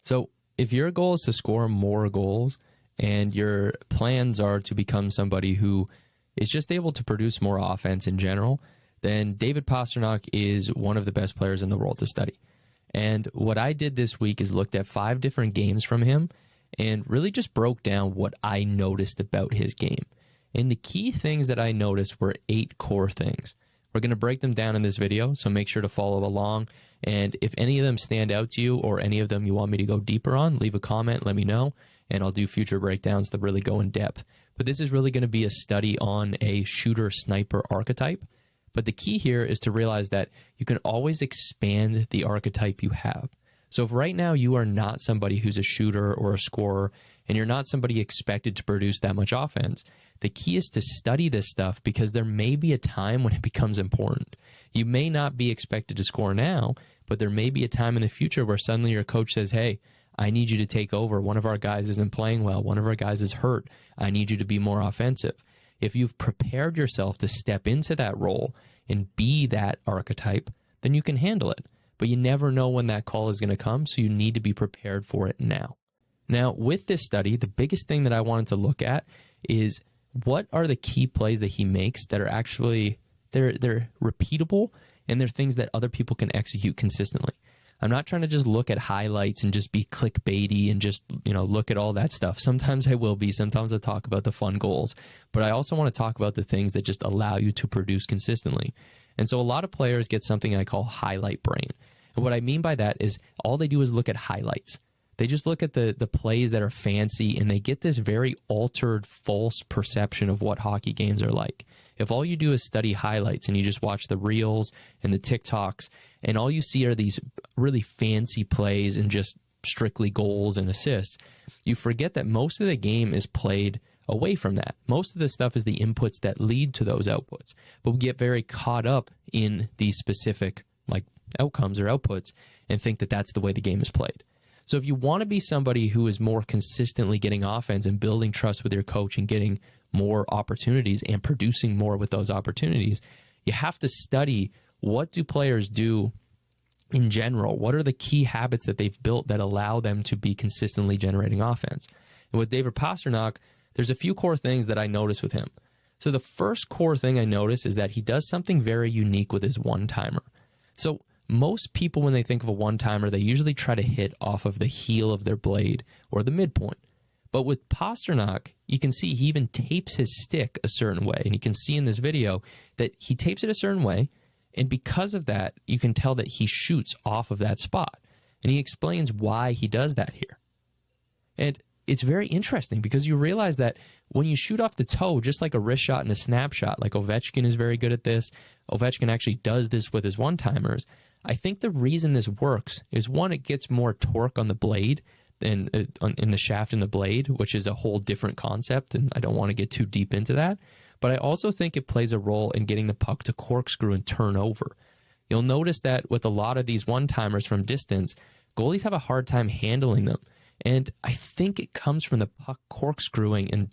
So if your goal is to score more goals and your plans are to become somebody who is just able to produce more offense in general, then David Pastrnak is one of the best players in the world to study. And what I did this week is looked at 5 different games from him and really just broke down what I noticed about his game. And the key things that I noticed were 8 core things. We're going to break them down in this video, so make sure to follow along. And if any of them stand out to you or any of them you want me to go deeper on, leave a comment, let me know, and I'll do future breakdowns that really go in depth. But this is really going to be a study on a shooter-sniper archetype. But the key here is to realize that you can always expand the archetype you have. So if right now you are not somebody who's a shooter or a scorer, and you're not somebody expected to produce that much offense, the key is to study this stuff because there may be a time when it becomes important. You may not be expected to score now, but there may be a time in the future where suddenly your coach says, hey, I need you to take over. One of our guys isn't playing well. One of our guys is hurt. I need you to be more offensive. If you've prepared yourself to step into that role and be that archetype, then you can handle it. But you never know when that call is going to come, so you need to be prepared for it now. Now, with this study, the biggest thing that I wanted to look at is what are the key plays that he makes that are actually, they're repeatable and they're things that other people can execute consistently. I'm not trying to just look at highlights and just be clickbaity and just, look at all that stuff. Sometimes I will be. Sometimes I talk about the fun goals. But I also want to talk about the things that just allow you to produce consistently. And so a lot of players get something I call highlight brain. And what I mean by that is all they do is look at highlights. They just look at the plays that are fancy and they get this very altered, false perception of what hockey games are like. If all you do is study highlights and you just watch the reels and the TikToks and all you see are these really fancy plays and just strictly goals and assists, you forget that most of the game is played away from that. Most of the stuff is the inputs that lead to those outputs. But we get very caught up in these specific outcomes or outputs and think that that's the way the game is played. So if you want to be somebody who is more consistently getting offense and building trust with your coach and getting more opportunities and producing more with those opportunities, you have to study what do players do in general. What are the key habits that they've built that allow them to be consistently generating offense? And with David Pastrnak, there's a few core things that I notice with him. So the first core thing I notice is that he does something very unique with his one-timer. So most people, when they think of a one-timer, they usually try to hit off of the heel of their blade or the midpoint. But with Pastrnak, you can see he even tapes his stick a certain way. And you can see in this video that he tapes it a certain way. And because of that, you can tell that he shoots off of that spot. And he explains why he does that here. And it's very interesting because you realize that when you shoot off the toe, just like a wrist shot and a snapshot, like Ovechkin is very good at this, Ovechkin actually does this with his one-timers. I think the reason this works is, one, it gets more torque on the blade than in the shaft and the blade, which is a whole different concept, and I don't want to get too deep into that. But I also think it plays a role in getting the puck to corkscrew and turn over. You'll notice that with a lot of these one-timers from distance, goalies have a hard time handling them. And I think it comes from the puck corkscrewing and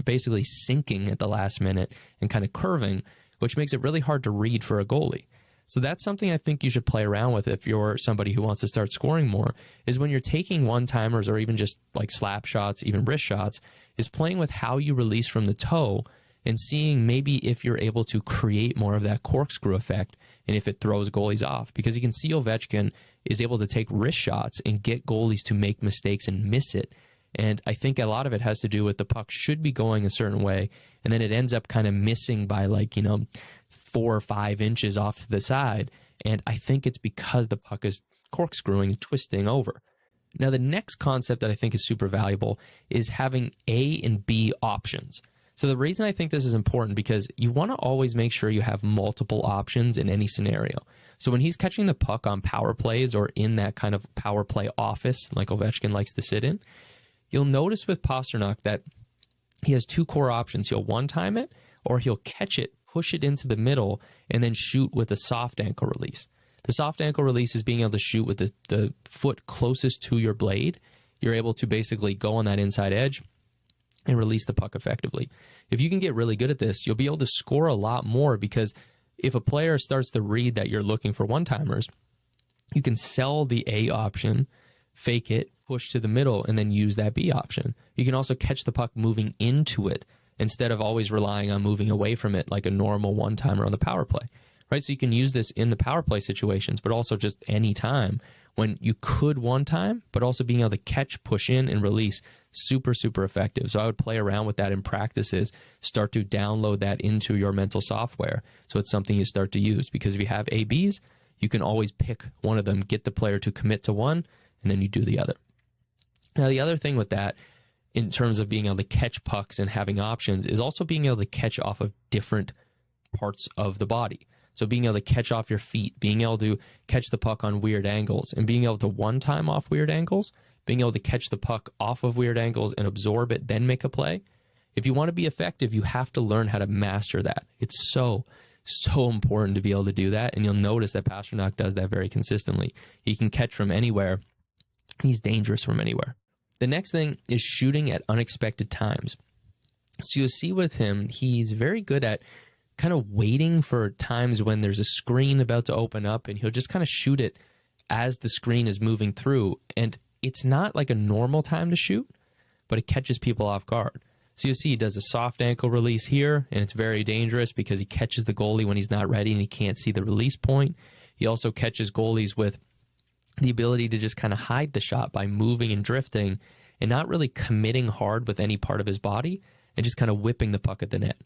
basically sinking at the last minute and kind of curving, which makes it really hard to read for a goalie. So that's something I think you should play around with if you're somebody who wants to start scoring more, is when you're taking one-timers or even just like slap shots, even wrist shots, is playing with how you release from the toe and seeing maybe if you're able to create more of that corkscrew effect and if it throws goalies off. Because you can see Ovechkin is able to take wrist shots and get goalies to make mistakes and miss it. And I think a lot of it has to do with the puck should be going a certain way, and then it ends up kind of missing by 4 or 5 inches off to the side. And I think it's because the puck is corkscrewing and twisting over. Now, the next concept that I think is super valuable is having A and B options. So the reason I think this is important, because you want to always make sure you have multiple options in any scenario. So when he's catching the puck on power plays or in that kind of power play office like Ovechkin likes to sit in, you'll notice with Pastrnak that he has 2 core options. He'll one-time it, or he'll catch it, push it into the middle, and then shoot with a soft ankle release. The soft ankle release is being able to shoot with the foot closest to your blade. You're able to basically go on that inside edge and release the puck effectively. If you can get really good at this, you'll be able to score a lot more, because if a player starts to read that you're looking for one-timers, you can sell the A option fake it, push to the middle, and then use that B option. You can also catch the puck moving into it instead of always relying on moving away from it like a normal one-timer on the power play, right? So you can use this in the power play situations, but also just any time when you could one time, but also being able to catch, push in, and release, super, super effective. So I would play around with that in practices, start to download that into your mental software. So it's something you start to use, because if you have ABs, you can always pick one of them, get the player to commit to one, and then you do the other. Now, the other thing with that, in terms of being able to catch pucks and having options, is also being able to catch off of different parts of the body. So being able to catch off your feet, being able to catch the puck on weird angles, and being able to one-time off weird angles, being able to catch the puck off of weird angles and absorb it, then make a play. If you want to be effective, you have to learn how to master that. It's so important to be able to do that, and you'll notice that Pastrnak does that very consistently. He can catch from anywhere. He's dangerous from anywhere. The next thing is shooting at unexpected times. So you'll see with him, he's very good at kind of waiting for times when there's a screen about to open up, and he'll just kind of shoot it as the screen is moving through. And it's not like a normal time to shoot, but it catches people off guard. So you'll see he does a soft ankle release here, and it's very dangerous because he catches the goalie when he's not ready and he can't see the release point. He also catches goalies with the ability to just kind of hide the shot by moving and drifting and not really committing hard with any part of his body and just kind of whipping the puck at the net.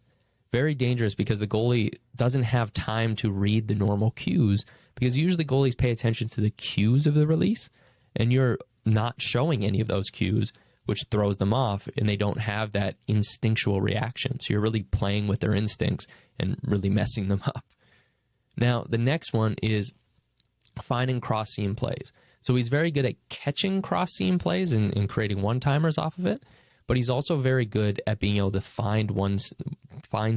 Very dangerous because the goalie doesn't have time to read the normal cues, because usually goalies pay attention to the cues of the release, and you're not showing any of those cues, which throws them off, and they don't have that instinctual reaction. So you're really playing with their instincts and really messing them up. Now, the next one is finding cross-seam plays. So he's very good at catching cross-seam plays and creating one-timers off of it, but he's also very good at being able to find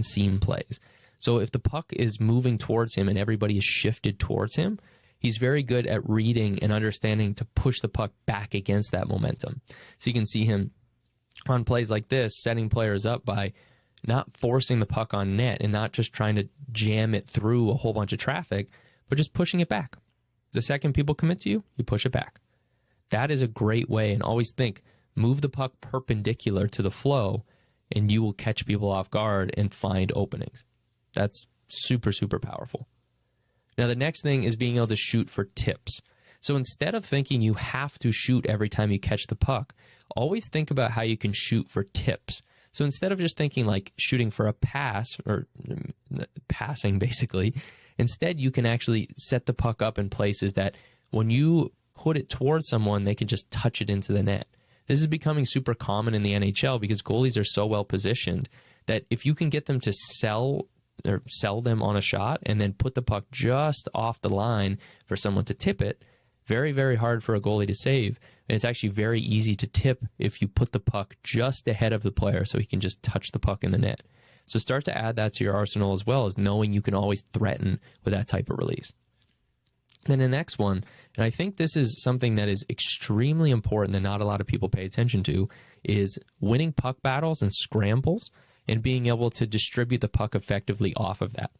seam plays. So if the puck is moving towards him and everybody is shifted towards him, he's very good at reading and understanding to push the puck back against that momentum. So you can see him on plays like this, setting players up by not forcing the puck on net and not just trying to jam it through a whole bunch of traffic, but just pushing it back. The second people commit to you, you push it back. That is a great way, and always think, move the puck perpendicular to the flow, and you will catch people off guard and find openings. That's super, super powerful. Now, the next thing is being able to shoot for tips. So instead of thinking you have to shoot every time you catch the puck, always think about how you can shoot for tips. So instead of just thinking like shooting for a pass or passing, basically, instead you can actually set the puck up in places that when you put it towards someone, they can just touch it into the net. This is becoming super common in the NHL because goalies are so well positioned that if you can get them to sell them on a shot and then put the puck just off the line for someone to tip it, very, very hard for a goalie to save. And it's actually very easy to tip if you put the puck just ahead of the player so he can just touch the puck in the net. So start to add that to your arsenal as well, as knowing you can always threaten with that type of release. Then the next one, and I think this is something that is extremely important that not a lot of people pay attention to, is winning puck battles and scrambles and being able to distribute the puck effectively off of that.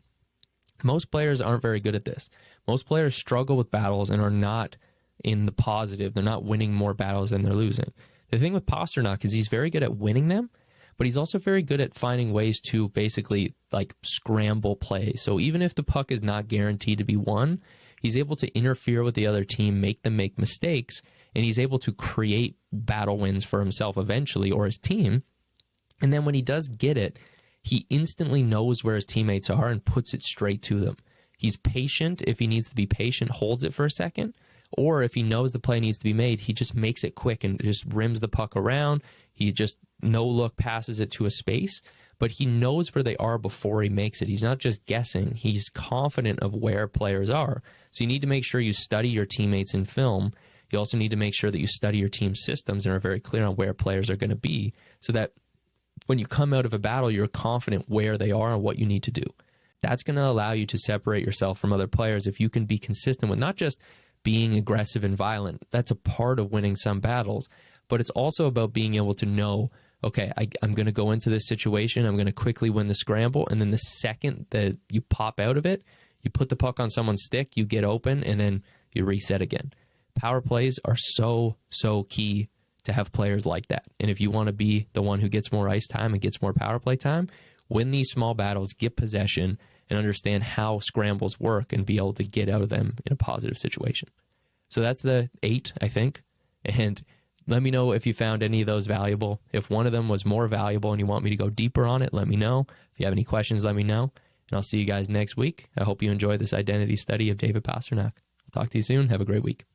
Most players aren't very good at this. Most players struggle with battles and are not in the positive. They're not winning more battles than they're losing. The thing with Pastrnak is he's very good at winning them, but he's also very good at finding ways to basically like scramble plays. So even if the puck is not guaranteed to be won, he's able to interfere with the other team, make them make mistakes, and he's able to create battle wins for himself eventually or his team. And then when he does get it, he instantly knows where his teammates are and puts it straight to them. He's patient if he needs to be patient, holds it for a second, or if he knows the play needs to be made, he just makes it quick and just rims the puck around. He just no-look passes it to a space, but he knows where they are before he makes it. He's not just guessing. He's confident of where players are. So you need to make sure you study your teammates in film. You also need to make sure that you study your team systems and are very clear on where players are going to be so that when you come out of a battle, you're confident where they are and what you need to do. That's going to allow you to separate yourself from other players if you can be consistent with not just being aggressive and violent. That's a part of winning some battles, but it's also about being able to know, okay, I'm going to go into this situation, I'm going to quickly win the scramble, and then the second that you pop out of it, you put the puck on someone's stick, you get open, and then you reset again. power plays are so key to have players like that. And if you want to be the one who gets more ice time and gets more power play time, win these small battles, get possession, and understand how scrambles work and be able to get out of them in a positive situation. So that's the 8, I think. And let me know if you found any of those valuable. If one of them was more valuable and you want me to go deeper on it, let me know. If you have any questions, let me know. And I'll see you guys next week. I hope you enjoy this identity study of David Pastrnak. I'll talk to you soon. Have a great week.